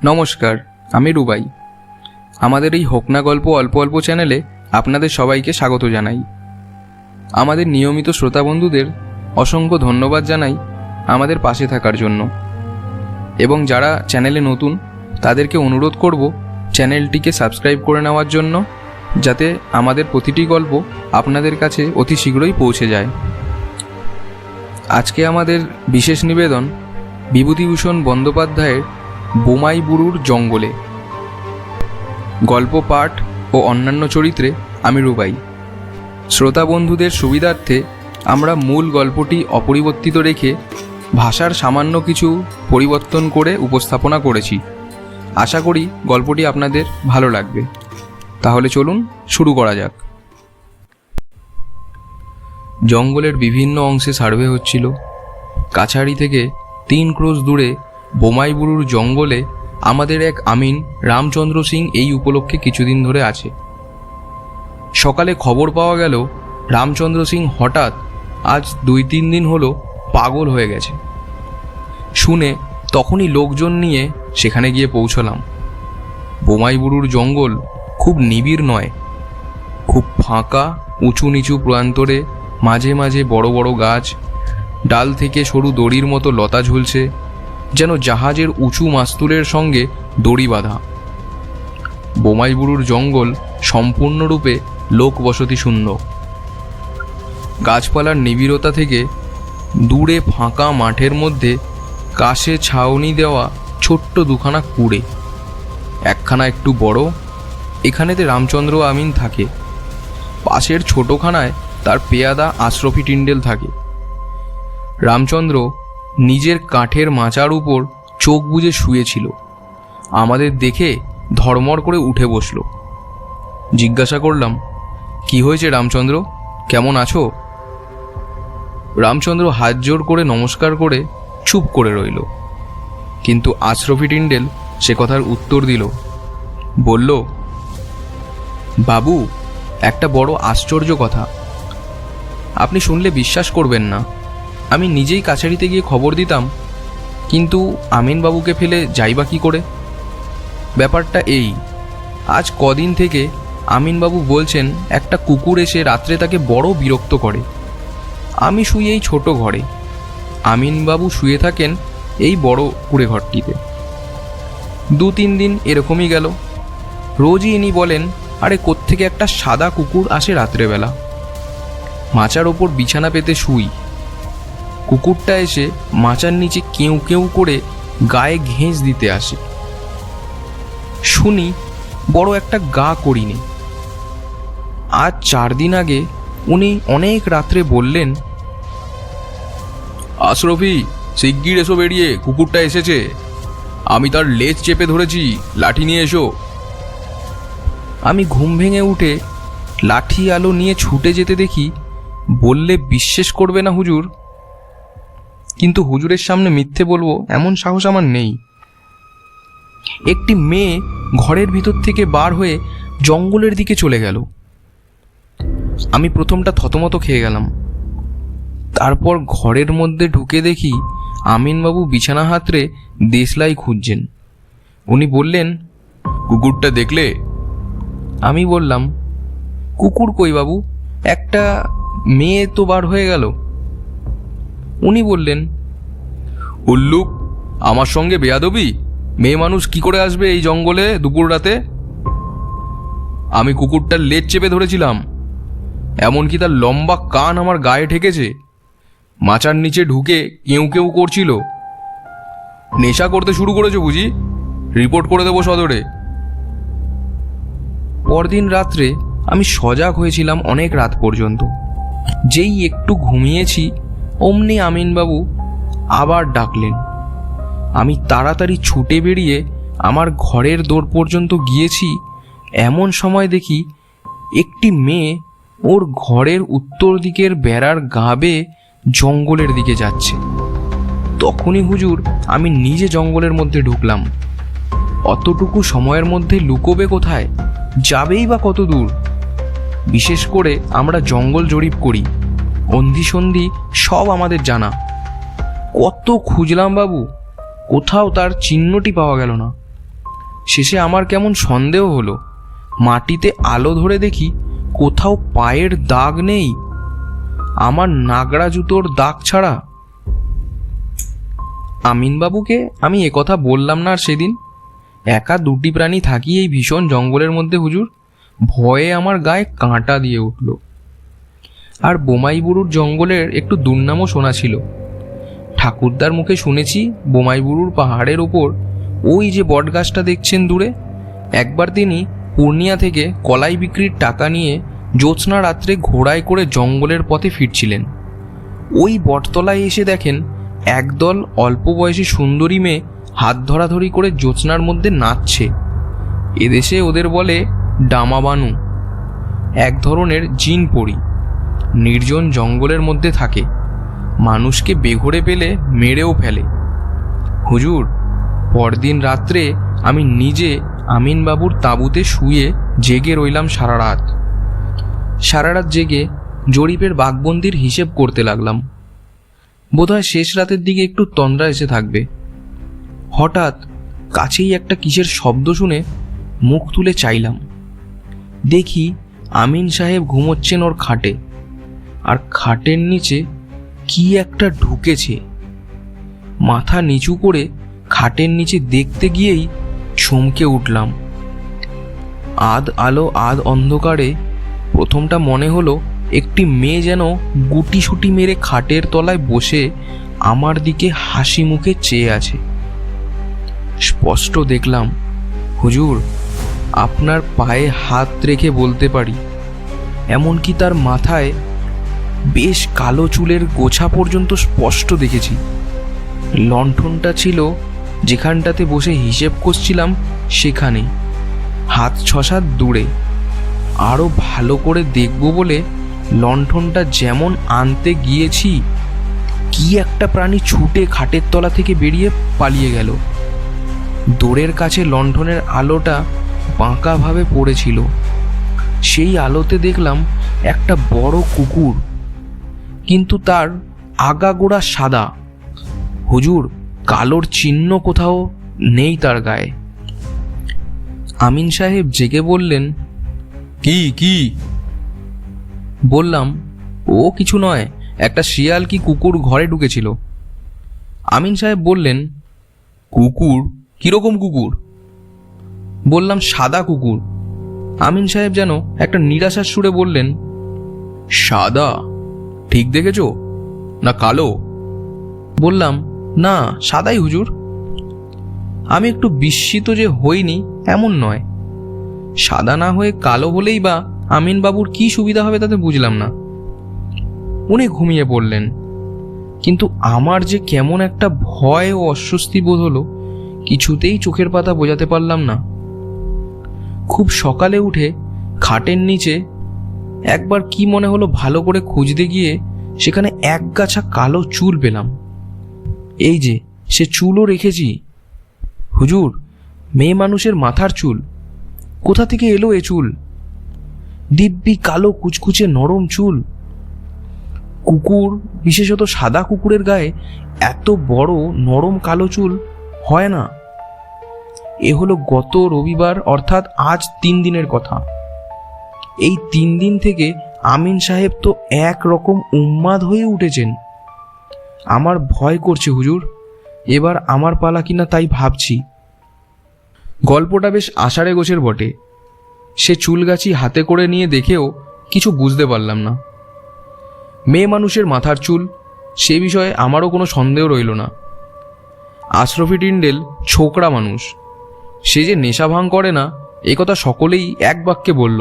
নমস্কার, আমি রুবাই। আমাদের এই হোক না গল্প অল্প অল্প চ্যানেলে আপনাদের সবাইকে স্বাগত জানাই। আমাদের নিয়মিত শ্রোতা বন্ধুদের অসংখ্য ধন্যবাদ জানাই আমাদের পাশে থাকার জন্য, এবং যারা চ্যানেলে নতুন তাদেরকে অনুরোধ করব চ্যানেলটিকে সাবস্ক্রাইব করে নেওয়ার জন্য, যাতে আমাদের প্রতিটি গল্প আপনাদের কাছে অতি শীঘ্রই পৌঁছে যায়। আজকে আমাদের বিশেষ নিবেদন বিভূতিভূষণ বন্দ্যোপাধ্যায়ের বোমাই বুড়ুর জঙ্গলে। গল্প পাঠ ও অন্যান্য চরিত্রে আমি রুবাই। শ্রোতা বন্ধুদের সুবিধার্থে আমরা মূল গল্পটি অপরিবর্তিত রেখে ভাষার সামান্য কিছু পরিবর্তন করে উপস্থাপনা করেছি। আশা করি গল্পটি আপনাদের ভালো লাগবে। তাহলে চলুন শুরু করা যাক। জঙ্গলের বিভিন্ন অংশে সার্ভে হচ্ছিল। কাছাড়ি থেকে 3 ক্রোশ দূরে বোমাই বুড়ুর জঙ্গলে আমাদের এক আমিন রামচন্দ্র সিং এই উপলক্ষে কিছুদিন ধরে আছে। সকালে খবর পাওয়া গেল রামচন্দ্র সিং হঠাৎ আজ 2-3 দিন হলো পাগল হয়ে গেছে। শুনে তখনই লোকজন নিয়ে সেখানে গিয়ে পৌঁছলাম। বোমাই বুড়ুর জঙ্গল খুব নিবিড় নয়, খুব ফাঁকা, উঁচু নিচু প্রান্তরে মাঝে মাঝে বড় বড় গাছ, ডাল থেকে সরু দড়ির মতো লতা ঝুলছে, যেন জাহাজের উঁচু মাস্তুলের সঙ্গে দড়ি বাঁধা। বোমাই বুড়ুর জঙ্গল সম্পূর্ণরূপে লোক বসতি শূন্য। গাছপালার নিবিড়তা থেকে দূরে ফাঁকা মাঠের মধ্যে কাশে ছাউনি দেওয়া ছোট্ট দুখানা কুড়ে, একখানা একটু বড়, এখানেতে রামচন্দ্র আমিন থাকে। পাশের ছোটখানায় তার পেয়াদা আশরফি টিন্ডেল থাকে। রামচন্দ্র নিজের কাঠের মাচার উপর চোখ বুজে শুয়েছিল। আমাদের দেখে ধড়মড় করে উঠে বসল। জিজ্ঞাসা করলাম, কি হয়েছে রামচন্দ্র, কেমন আছো? রামচন্দ্র হাত জোর করে নমস্কার করে চুপ করে রইল। কিন্তু আশরফি টিন্ডেল সে কথার উত্তর দিল, বলল, বাবু, একটা বড় আশ্চর্য কথা। আপনি শুনলে বিশ্বাস করবেন না। আমি নিজেই কাছারিতে গিয়ে খবর দিতাম, কিন্তু আমিনবাবুকে ফেলে যাইবা কি করে? ব্যাপারটা এই, আজ কদিন থেকে আমিনবাবু বলছেন একটা কুকুর এসে রাত্রে তাকে বড় বিরক্ত করে। আমি শুই এই ছোট ঘরে, আমিনবাবু শুয়ে থাকেন এই বড় কুড়ে ঘরটিতে। 2-3 দিন এরকমই গেল। রোজই ইনি বলেন, আরে কোত্থেকে একটা সাদা কুকুর আসে রাত্রেবেলা। মাচার ওপর বিছানা পেতে শুই। কুকুরটা এসে মাচার নিচে কেউ কেউ করে গায়ে ঘেঁষ দিতে আসে। শুনি বড় একটা গা করিনি। আজ 4 দিন আগে উনি অনেক রাত্রে বললেন, আশরফি, শিগগির এসো বেরিয়ে, কুকুরটা এসেছে। আমি তার লেজ চেপে ধরেছি, লাঠি নিয়ে এসো। আমি ঘুম ভেঙে উঠে লাঠি আলো নিয়ে ছুটে যেতে দেখি, বললে বিশ্বাস করবে না হুজুর, কিন্তু হুজুরের সামনে মিথ্যে বলবো এমন সাহস আমার নেই। একটি মেয়ে ঘরের ভিতর থেকে বার হয়ে জঙ্গলের দিকে চলে গেল। আমি প্রথমটা থতমত খেয়ে গেলাম। তারপর ঘরের মধ্যে ঢুকে দেখি আমিনবাবু বিছানা হাতড়ে দেশলাই খুঁজছেন। উনি বললেন, কুকুরটা দেখলে? আমি বললাম, কুকুর কই বাবু, একটা মেয়ে তো বার হয়ে গেল। উনি বললেন, উল্লুক, আমার সঙ্গে বেয়াদবি? মেয়ে মানুষ কি করে আসবে এই জঙ্গলে দুপুর রাতে? আমি কুকুরটার লেজ চেপে ধরেছিলাম, এমনকি তার লম্বা কান আমার গায়ে ঠেকেছে। মাচার নিচে ঢুকে কেউ কেউ করছিল। নেশা করতে শুরু করেছো বুঝি? রিপোর্ট করে দেবো সদরে। পরদিন রাত্রে আমি সজাগ হয়েছিলাম অনেক রাত পর্যন্ত। যেই একটু ঘুমিয়েছি অমনি আমিনবাবু আবার ডাকলেন। আমি তাড়াতাড়ি ছুটে বেরিয়ে আমার ঘরের দোর পর্যন্ত গিয়েছি। এমন সময় দেখি একটি মেয়ে ওর ঘরের উত্তর দিকের বেড়ার গা বেয়ে জঙ্গলের দিকে যাচ্ছে। তখনই হুজুর আমি নিজে জঙ্গলের মধ্যে ঢুকলাম। অতটুকু সময়ের মধ্যে লুকোবে কোথায়, যাবেই বা কত দূর? বিশেষ করে আমরা জঙ্গল জরিপ করি, অন্ধি সন্ধি সব আমাদের জানা। কত খুঁজলাম বাবু, কোথাও তার চিহ্নটি পাওয়া গেল না। শেষে আমার কেমন সন্দেহ হলো, মাটিতে আলো ধরে দেখি কোথাও পায়ের দাগ নেই, আমার নাগড়া জুতোর দাগ ছাড়া। আমিনবাবুকে আমি একথা বললাম না আর সেদিন। একা দুটি প্রাণী থাকি এই ভীষণ জঙ্গলের মধ্যে হুজুর, ভয়ে আমার গায়ে কাঁটা দিয়ে উঠল। আর বোমাই বুড়ুর জঙ্গলের একটু দুর্নামও শোনা ছিল। ঠাকুরদার মুখে শুনেছি বোমাই বুড়ুর পাহাড়ের ওপর ওই যে বটগাছটা দেখছেন দূরে, একবার তিনি পূর্ণিয়া থেকে কলাই বিক্রির টাকা নিয়ে জ্যোৎস্না রাত্রে ঘোড়ায় করে জঙ্গলের পথে ফিরছিলেন। ওই বটতলায় এসে দেখেন একদল অল্প বয়সী সুন্দরী মেয়ে হাত ধরাধরি করে জ্যোৎস্নার মধ্যে নাচছে। এদেশে ওদের বলে ডামাবানু, এক ধরনের জিন পরি। নির্জন জঙ্গলের মধ্যে থাকে, মানুষকে বেঘরে পেলে মেরেও ফেলে। হুজুর, পরদিন রাত্রে আমি নিজে আমিনবাবুর তাঁবুতে শুয়ে জেগে রইলাম সারা রাত জেগে জরিপের বাঘবন্দির হিসেব করতে লাগলাম। বোধহয় শেষ রাতের দিকে একটু তন্দ্রা এসে থাকবে। হঠাৎ কাছেই একটা কিসের শব্দ শুনে মুখ তুলে চাইলাম। দেখি আমিন সাহেব ঘুমোচ্ছেন ওর খাটে, আর খাটের নিচে কি একটা ঢুকেছে। মাথা নিচু করে খাটের নিচে দেখতে গিয়েই চমকে উঠলাম। আধ আলো আধ অন্ধকারে প্রথমটা মনে হলো একটি মেয়ে যেন গুটিসুটি মেরে খাটের তলায় বসে আমার দিকে হাসি মুখে চেয়ে আছে। স্পষ্ট দেখলাম, হুজুর, আপনার পায়ে হাত রেখে বলতে পারি, এমনকি তার মাথায় বেশ কালো চুলের গোছা পর্যন্ত স্পষ্ট দেখেছি। লণ্ঠনটা ছিল যেখানটাতে বসে হিসেব করছিলাম সেখানে, হাত 6-7 দূরে। আরও ভালো করে দেখব বলে লণ্ঠনটা যেমন আনতে গিয়েছি, কি একটা প্রাণী ছুটে খাটের তলা থেকে বেরিয়ে পালিয়ে গেল। দোরের কাছে লণ্ঠনের আলোটা বাঁকাভাবে পড়েছিল। সেই আলোতে দেখলাম একটা বড় কুকুর, কিন্তু তার আগাগোড়া সাদা। হুজুর, কালোর চিহ্ন কোথাও নেই তার গায়ে। আমিন সাহেব জেগে বললেন, কি কি? বললাম, ও কিছু নয়, একটা শিয়াল কি কুকুর ঘরে ঢুকেছিল। আমিন সাহেব বললেন, কুকুর? কিরকম কুকুর? বললাম, সাদা কুকুর। আমিন সাহেব যেন একটা নিরাশার সুরে বললেন, সাদা? ঠিক দেখেছ না কালো? বললাম, না, সাদাই হুজুর। আমি একটু বিস্মিত যে হইনি এমন নয়, সাদা না হয়ে কালো হলেই বা আমিনবাবুর কি সুবিধা হবে তাতে বুঝলাম না। উনি ঘুমিয়ে পড়লেন, কিন্তু আমার যে কেমন একটা ভয় ও অস্বস্তি বোধ হলো, কিছুতেই চোখের পাতা বোঝাতে পারলাম না। খুব সকালে উঠে খাটের নিচে একবার কি মনে হলো ভালো করে খুঁজতে গিয়ে সেখানে একগাছা কালো চুল পেলাম। এই যে সে চুলও রেখেছি। হুজুর, মেয়ে মানুষের মাথার চুল। কোথা থেকে এলো এ চুল? দিব্যি কালো কুচকুচে নরম চুল। কুকুর, বিশেষত সাদা কুকুরের গায়ে এত বড় নরম কালো চুল হয় না। এ হলো গত রবিবার, অর্থাৎ আজ 3 দিনের কথা। এই 3 দিন থেকে আমিন সাহেব তো একরকম উন্মাদ হয়ে উঠেছেন। আমার ভয় করছে হুজুর, এবার আমার পালা কিনা তাই ভাবছি। গল্পটা বেশ আষাঢ়ে গোছের বটে। সে চুলগাছি হাতে করে নিয়ে দেখেও কিছু বুঝতে পারলাম না। মেয়ে মানুষের মাথার চুল, সে বিষয়ে আমারও কোনো সন্দেহ রইল না। আশরফি টিন্ডেল ছোকরা মানুষ, সে যে নেশা ভাঙ করে না এ কথা সকলেই এক বাক্যে বলল।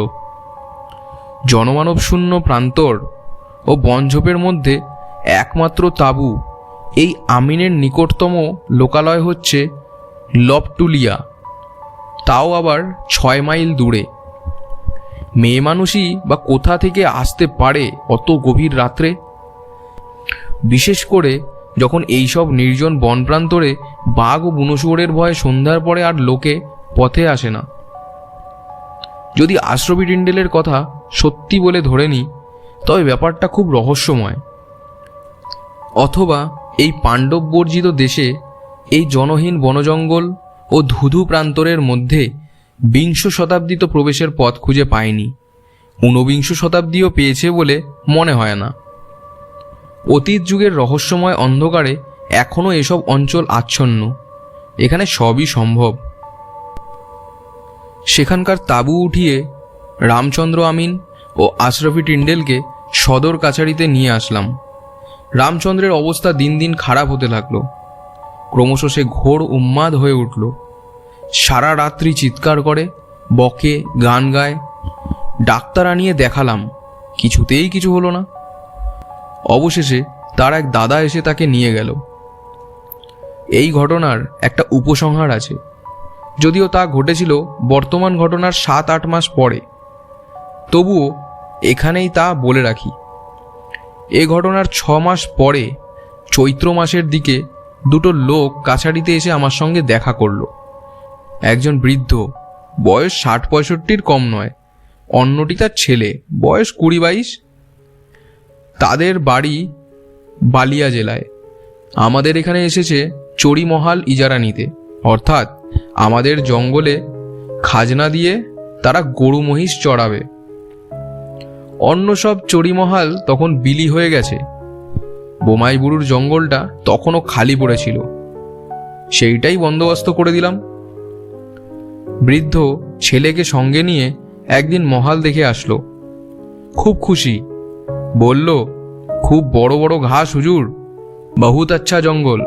জনমানব শূন্য প্রান্তর ও বনঝোপের মধ্যে একমাত্র তাঁবু এই আমিনের নিকটতম লোকালয় হচ্ছে লবটুলিয়া, তাও আবার 6 মাইল দূরে। মেয়ে মানুষই বা কোথা থেকে আসতে পারে অত গভীর রাত্রে? বিশেষ করে যখন এইসব নির্জন বন প্রান্তরে বাঘ ও বুনোশুয়োরের ভয়ে সন্ধ্যার পরে আর লোকে পথে আসে না। যদি আশরফি টিন্ডেলের কথা সত্যি বলে ধরে নিই, তবে ব্যাপারটা খুব রহস্যময়। অথবা এই পাণ্ডব বর্জিত দেশে, এই জনহীন বনজঙ্গল ও ধুধু প্রান্তরের মধ্যে বিংশ শতাব্দী তো প্রবেশের পথ খুঁজে পায়নি, ঊনবিংশ শতাব্দীও পেয়েছে বলে মনে হয় না। অতীত যুগের রহস্যময় অন্ধকারে এখনও এসব অঞ্চল আচ্ছন্ন। এখানে সবই সম্ভব। সেখানকার তাঁবু উঠিয়ে রামচন্দ্র আমিন ও আশরাফি টিন্ডেলকে সদর কাছারিতে নিয়ে আসলাম। রামচন্দ্রের অবস্থা দিন দিন খারাপ হতে লাগলো। ক্রমশ সে ঘোর উন্মাদ হয়ে উঠল। সারা রাত্রি চিৎকার করে, বকে, গান গায়। ডাক্তার আনিয়ে দেখালাম, কিছুতেই কিছু হলো না। অবশেষে তার এক দাদা এসে তাকে নিয়ে গেল। এই ঘটনার একটা উপসংহার আছে, যদিও তা ঘটেছিল বর্তমান ঘটনার 7-8 মাস পরে। তবুও এখানেই তা বলে রাখি। এ ঘটনার 6 মাস পরে চৈত্র মাসের দিকে দুটো লোক কাছারিতে এসে আমার সঙ্গে দেখা করল। একজন বৃদ্ধ, বয়স 60-65 কম নয়, অন্যটি তার ছেলে, বয়স 20-22। তাদের বাড়ি বালিয়া জেলায়। আমাদের এখানে এসেছে চড়িমহাল ইজারা নিতে, অর্থাৎ আমাদের জঙ্গলে খাজনা দিয়ে তারা গরু মহিষ চড়াবে। অন্য সব চড়িমহাল তখন বিলি হয়ে গেছে। বোমাই বুড়ুর জঙ্গলটা তখনও খালি পড়েছিল, সেইটাই বন্দোবস্ত করে দিলাম। বৃদ্ধ ছেলেকে সঙ্গে নিয়ে একদিন মহাল দেখে আসলো। খুব খুশি, বলল, খুব বড় বড় ঘাস হুজুর, বহুত আচ্ছা জঙ্গল।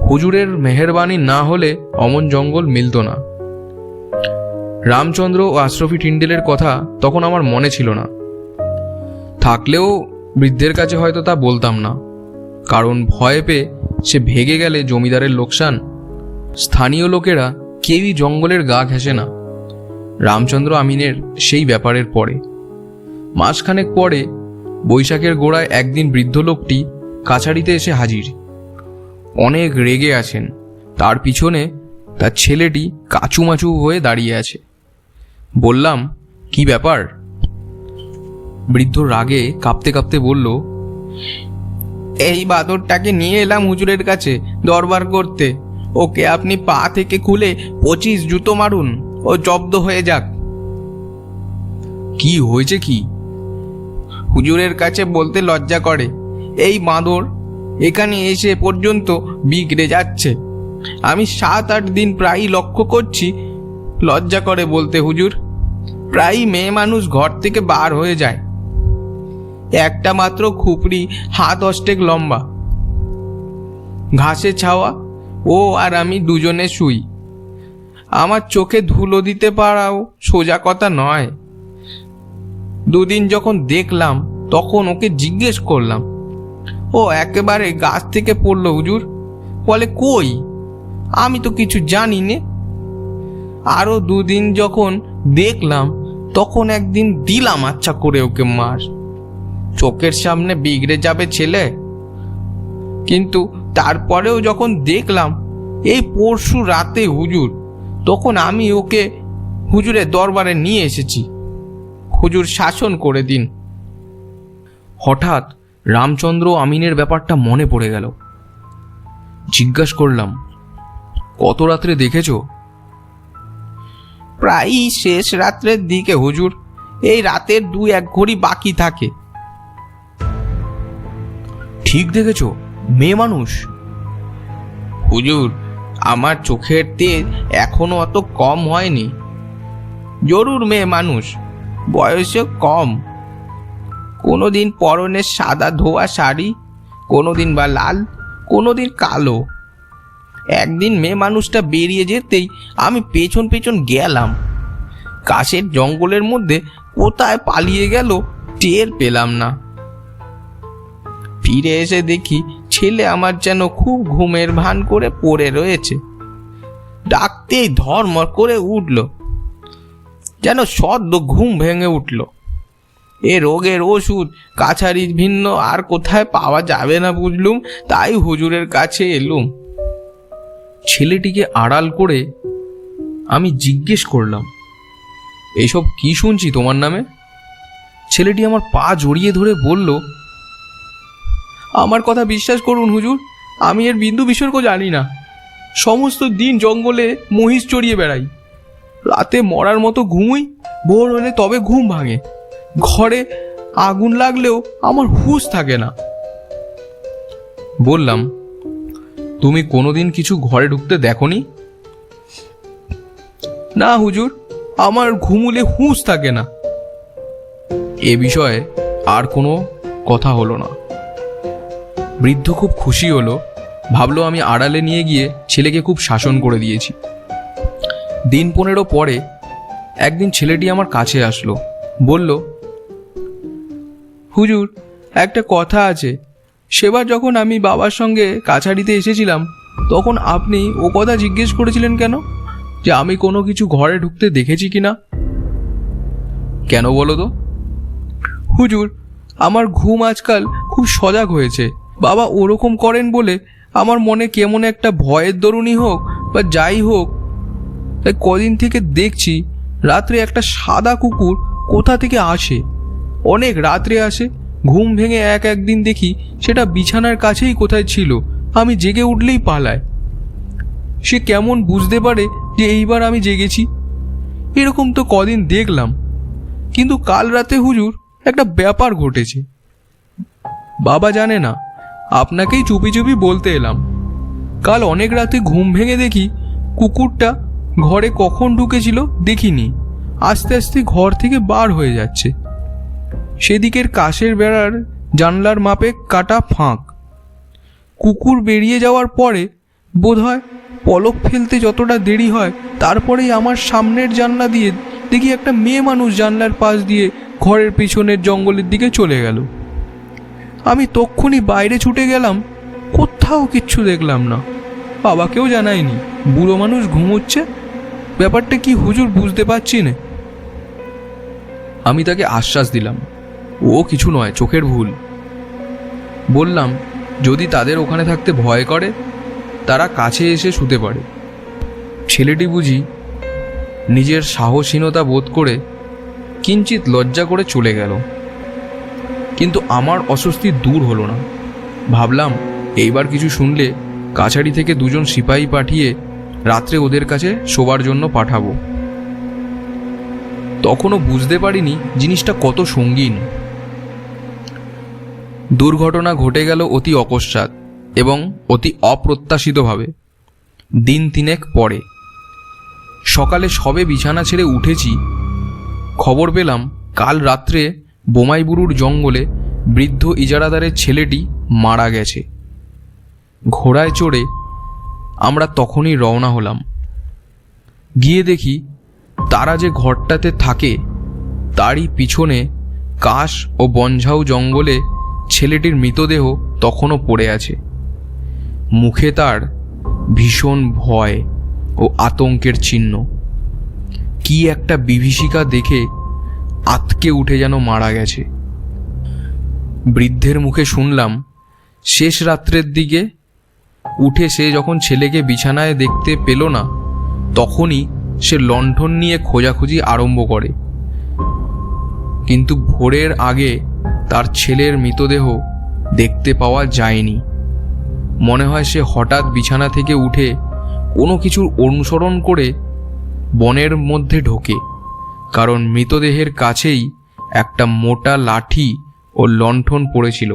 হুজুরের মেহেরবানি না হলে অমন জঙ্গল মিলত না। রামচন্দ্র ও আশরাফি টিন্ডেলের কথা তখন আমার মনে ছিল না, থাকলেও বৃদ্ধের কাছে হয়তো তা বলতাম না, কারণ ভয় পেয়ে সে ভেগে গেলে জমিদারের লোকসান। স্থানীয় লোকেরা কেউই জঙ্গলের গা ঘেঁষে না। রামচন্দ্র আমিনের সেই ব্যাপারের পরে মাসখানেক পরে বৈশাখের গোড়ায় একদিন বৃদ্ধ লোকটি কাছারিতে এসে হাজির। অনেক রেগে আছেন। তার পিছনে তার ছেলেটি কাচুমাচু হয়ে দাঁড়িয়ে আছে। বললাম, কি ব্যাপার? বৃদ্ধ রাগে কাঁপতে কাঁপতে বলল, এই বাদরটাকে নিয়ে এলাম হুজুরের কাছে দরবার করতে। ওকে আপনি পা থেকে খুলে 25 জুতো মারুন, ও জব্দ হয়ে যাক। কি হয়েছে কি? হুজুরের কাছে বলতে লজ্জা করে। এই বাঁদর এখানে এসে পর্যন্ত বিগড়ে যাচ্ছে। আমি 7-8 দিন প্রায়ই লক্ষ্য করছি, লজ্জা করে বলতে হুজুর। প্রায়ই মেয়ে মানুষ ঘর থেকে বার হয়ে যায়। একটা মাত্র খুপড়ি হাত অষ্টেক লম্বা, ঘাসে ছাওয়া। ও আর আমি দুজনে শুই। আমার চোখে ধুলো দিতে পারাও সোজা কথা নয়। দুদিন যখন দেখলাম তখন ওকে জিজ্ঞেস করলাম, ও একেবারে গাছ থেকে পড়ল হুজুর। বলে, কই, আমি তো কিছু জানি নে। আরো 2 দিন যখন দেখলাম তখন একদিন দিলাম আচ্ছা করে ওকে মার। চোখের সামনে বিগড়ে যাবে ছেলে, কিন্তু তারপরেও যখন দেখলাম এই পরশু রাতে হুজুর, তখন আমি ওকে হুজুরের দরবারে নিয়ে এসেছি। হুজুর শাসন করে দিন। হঠাৎ রামচন্দ্র আমিনের ব্যাপারটা মনে পড়ে গেল। জিজ্ঞাসা করলাম, কত রাত্রে দেখেছ? প্রায়ই শেষ রাত্রের দিকে হুজুর। এই রাতের 2-1 ঘড়ি বাকি থাকে। ঠিক দেখেছ? মেয়ে মানুষ? হুজুর, আমার চোখের তেজ এখনো অত কম হয়নি। জরুর মেয়ে মানুষ, বয়সে কম। কোনোদিন পরনে সাদা ধোয়া শাড়ি, কোনোদিন বা লাল, কোনোদিন কালো। একদিন মেয়ে মানুষটা বেরিয়ে যেতেই আমি পেছন পেছন গেলাম। কাশের জঙ্গলের মধ্যে কোথায় পালিয়ে গেল টের পেলাম না। ফিরে এসে দেখি ছেলে আমার যেন খুব ঘুমের ভান করে পড়ে রয়েছে। ডাকতেই ধর্মর করে উঠল, যেন সদ্য ঘুম ভেঙে উঠল। এ রোগের ওষুধ কাছারির ভিন্ন আর কোথায় পাওয়া যাবে না বুঝলুম, তাই হুজুরের কাছে এলুম। ছেলেটিকে আড়াল করে আমি জিজ্ঞেস করলাম, এসব কি শুনছি তোমার নামে? ছেলেটি আমার পা জড়িয়ে ধরে বলল, আমার কথা বিশ্বাস করুন হুজুর, আমি এর বিন্দু বিসর্গ জানি না। সমস্ত দিন জঙ্গলে মহিষ চড়িয়ে বেড়াই, রাতে মরার মতো ঘুমোই, ভোর হলে তবে ঘুম ভাঙে। ঘরে আগুন লাগলেও আমার হুঁশ থাকে না। বললাম, তুমি কোনোদিন কিছু ঘরে ঢুকতে দেখোনি? না হুজুর, আমার ঘুমুলে হুঁশ থাকে না। এ বিষয়ে আর কোনো কথা হলো না। বৃদ্ধ খুব খুশি হলো, ভাবলো আমি আড়ালে নিয়ে গিয়ে ছেলেকে খুব শাসন করে দিয়েছি। দিন 15 পরে একদিন ছেলেটি আমার কাছে আসলো, বলল, হুজুর, একটা কথা আছে। সেবার যখন আমি বাবার সঙ্গে কাছারিতে এসেছিলাম, তখন আপনি ও কথা জিজ্ঞেস করেছিলেন কেন, যে আমি কোনো কিছু ঘরে ঢুকতে দেখেছি কিনা? কেন বলো তো? হুজুর, আমার ঘুম আজকাল খুব সজাগ হয়েছে। বাবা ওরকম করেন বলে আমার মনে কেমন একটা ভয়ের দরুনই হোক বা যাই হোক, তাই কদিন থেকে দেখছি রাত্রে একটা সাদা কুকুর কোথা থেকে আসে। অনেক রাত্রে আসে, ঘুম ভেঙে একদিন দেখি সেটা বিছানার কাছেই কোথায় ছিল, আমি জেগে উঠলেই পালায়। সে কেমন বুঝতে পারে যে এইবার আমি জেগেছি? এরকম তো কদিন দেখলাম, কিন্তু কাল রাতে হুজুর একটা ব্যাপার ঘটেছে। বাবা জানে না, আপনাকেই চুপি চুপি বলতে এলাম। কাল অনেক রাতে ঘুম ভেঙে দেখি কুকুরটা ঘরে কখন ঢুকেছিল দেখিনি, আস্তে আস্তে ঘর থেকে বার হয়ে যাচ্ছে। সেদিকের কাশের বেড়ার জানলার মাপে কাটা ফাঁক। কুকুর বেরিয়ে যাওয়ার পরে বোধহয় পলক ফেলতে যতটা দেরি হয়, তারপরেই আমার সামনের জানলা দিয়ে দেখি একটা মেয়ে মানুষ জানলার পাশ দিয়ে ঘরের পিছনের জঙ্গলের দিকে চলে গেল। আমি তক্ষুনি বাইরে ছুটে গেলাম, কোথাও কিচ্ছু দেখলাম না। বাবাকেও জানাইনি, বুড়ো মানুষ ঘুমোচ্ছে, ব্যাপারটা কি হুজুর বুঝতে পারছি না। আমি তাকে আশ্বাস দিলাম, ও কিছু নয়, চোখের ভুল। বললাম, যদি তাদের ওখানে থাকতে ভয় করে, তারা কাছে এসে শুতে পারে। ছেলেটি বুঝি নিজের সাহসীনতা বোধ করে কিঞ্চিত লজ্জা করে চলে গেল। কিন্তু আমার অস্বস্তি দূর হলো না। ভাবলাম, এইবার কিছু শুনলে কাছারি থেকে 2জন সিপাহী পাঠিয়ে রাত্রে ওদের কাছে শোবার জন্য পাঠাবো। তখনও বুঝতে পারিনি জিনিসটা কত সঙ্গীন। দুর্ঘটনা ঘটে গেল অতি অকস্মাৎ এবং অতি অপ্রত্যাশিতভাবে। দিন 3 পরে সকালে সবে বিছানা ছেড়ে উঠেছি, খবর পেলাম কাল রাত্রে বোমাইবুরুর জঙ্গলে বৃদ্ধ ইজারাদারের ছেলেটি মারা গেছে। ঘোড়ায় চড়ে আমরা তখনই রওনা হলাম। গিয়ে দেখি তারা যে ঘরটাতে থাকে তারই পিছনে কাশ ও বনঝাউ জঙ্গলে ছেলেটির মৃতদেহ তখনও পড়ে আছে। মুখে তার ভীষণ ভয় ও আতঙ্কের চিহ্ন। কি একটা বিভীষিকা দেখে আতকে উঠে যেন মারা গেছে। বৃদ্ধের মুখে শুনলাম, শেষ রাত্রের দিকে উঠে সে যখন ছেলেকে বিছানায় দেখতে পেল না, তখনই সে লণ্ঠন নিয়ে খোঁজাখুঁজি আরম্ভ করে। কিন্তু ভোরের আগে তার ছেলের মৃতদেহ দেখতে পাওয়া যায়নি। মনে হয় সে হঠাৎ বিছানা থেকে উঠে কোনো কিছুর অনুসরণ করে বনের মধ্যে ঢোকে, কারণ মৃতদেহের কাছেই একটা মোটা লাঠি ও লণ্ঠন পড়েছিল।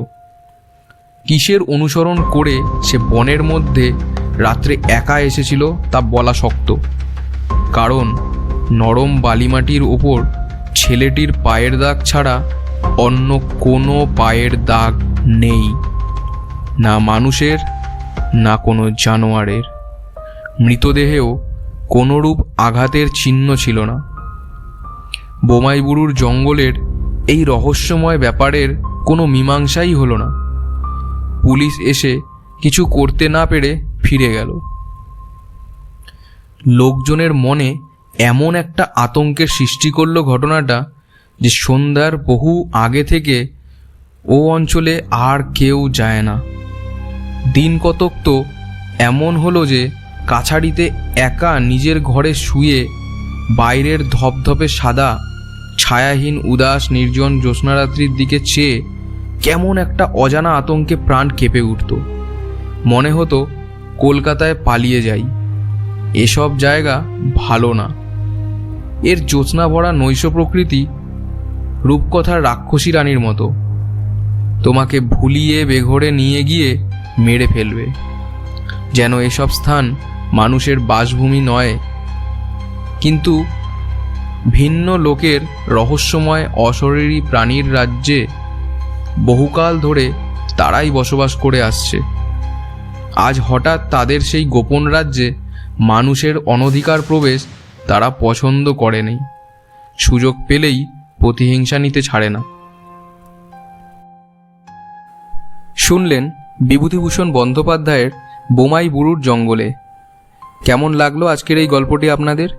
কিসের অনুসরণ করে সে বনের মধ্যে রাত্রে একা এসেছিল তা বলা শক্ত, কারণ নরম বালিমাটির ওপর ছেলেটির পায়ের দাগ ছাড়া অন্য কোনো পায়ের দাগ নেই, না মানুষের না কোনো জানোয়ারের। মৃতদেহেও কোনোরূপ আঘাতের চিহ্ন ছিল না। বোমাইবুরুর জঙ্গলের এই রহস্যময় ব্যাপারের কোনো মীমাংসাই হলো না। পুলিশ এসে কিছু করতে না পেরে ফিরে গেল। লোকজনের মনে এমন একটা আতঙ্কের সৃষ্টি করলো ঘটনাটা, যে সন্ধ্যার বহু আগে থেকে ও অঞ্চলে আর কেউ যায় না। দিন কতক তো এমন হলো যে কাছারিতে একা নিজের ঘরে শুয়ে বাইরের ধপধপে সাদা ছায়াহীন উদাস নির্জন জ্যোৎস্নারাত্রির দিকে চেয়ে কেমন একটা অজানা আতঙ্কে প্রাণ কেঁপে উঠত। মনে হতো কলকাতায় পালিয়ে যাই। এসব জায়গা ভালো না। এর জ্যোৎস্না ভরা নৈশ প্রকৃতি রূপকথার রাক্ষসী রানীর মতো, তোমাকে ভুলিয়ে বেঘরে নিয়ে গিয়ে মেরে ফেলবে। যেন এসব স্থান মানুষের বাসভূমি নয়, কিন্তু ভিন্ন লোকের রহস্যময় অশরীরী প্রাণীর রাজ্যে বহুকাল ধরে তারাই বসবাস করে আসছে। আজ হঠাৎ তাদের সেই গোপন রাজ্যে মানুষের অনধিকার প্রবেশ তারা পছন্দ করেনি। সুযোগ পেলেই প্রতিহিংসা নিতে ছাড়ে না। শুনলেন বিভূতিভূষণ বন্দ্যোপাধ্যায়ের বোমাই বুড়ুর জঙ্গলে। কেমন লাগলো আজকের এই গল্পটি আপনাদের?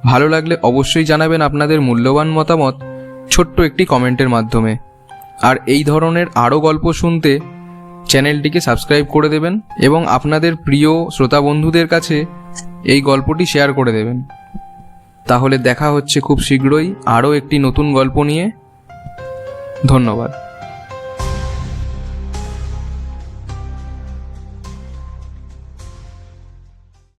ভালো লাগলে অবশ্যই জানাবেন আপনাদের মূল্যবান মতামত ছোট্ট একটি কমেন্টের মাধ্যমে। আর এই ধরনের আরও গল্প শুনতে চ্যানেলটিকে সাবস্ক্রাইব করে দেবেন এবং আপনাদের প্রিয় শ্রোতা বন্ধুদের কাছে এই গল্পটি শেয়ার করে দেবেন। তাহলে দেখা হচ্ছে খুব শীঘ্রই আরও একটি নতুন গল্প নিয়ে। ধন্যবাদ।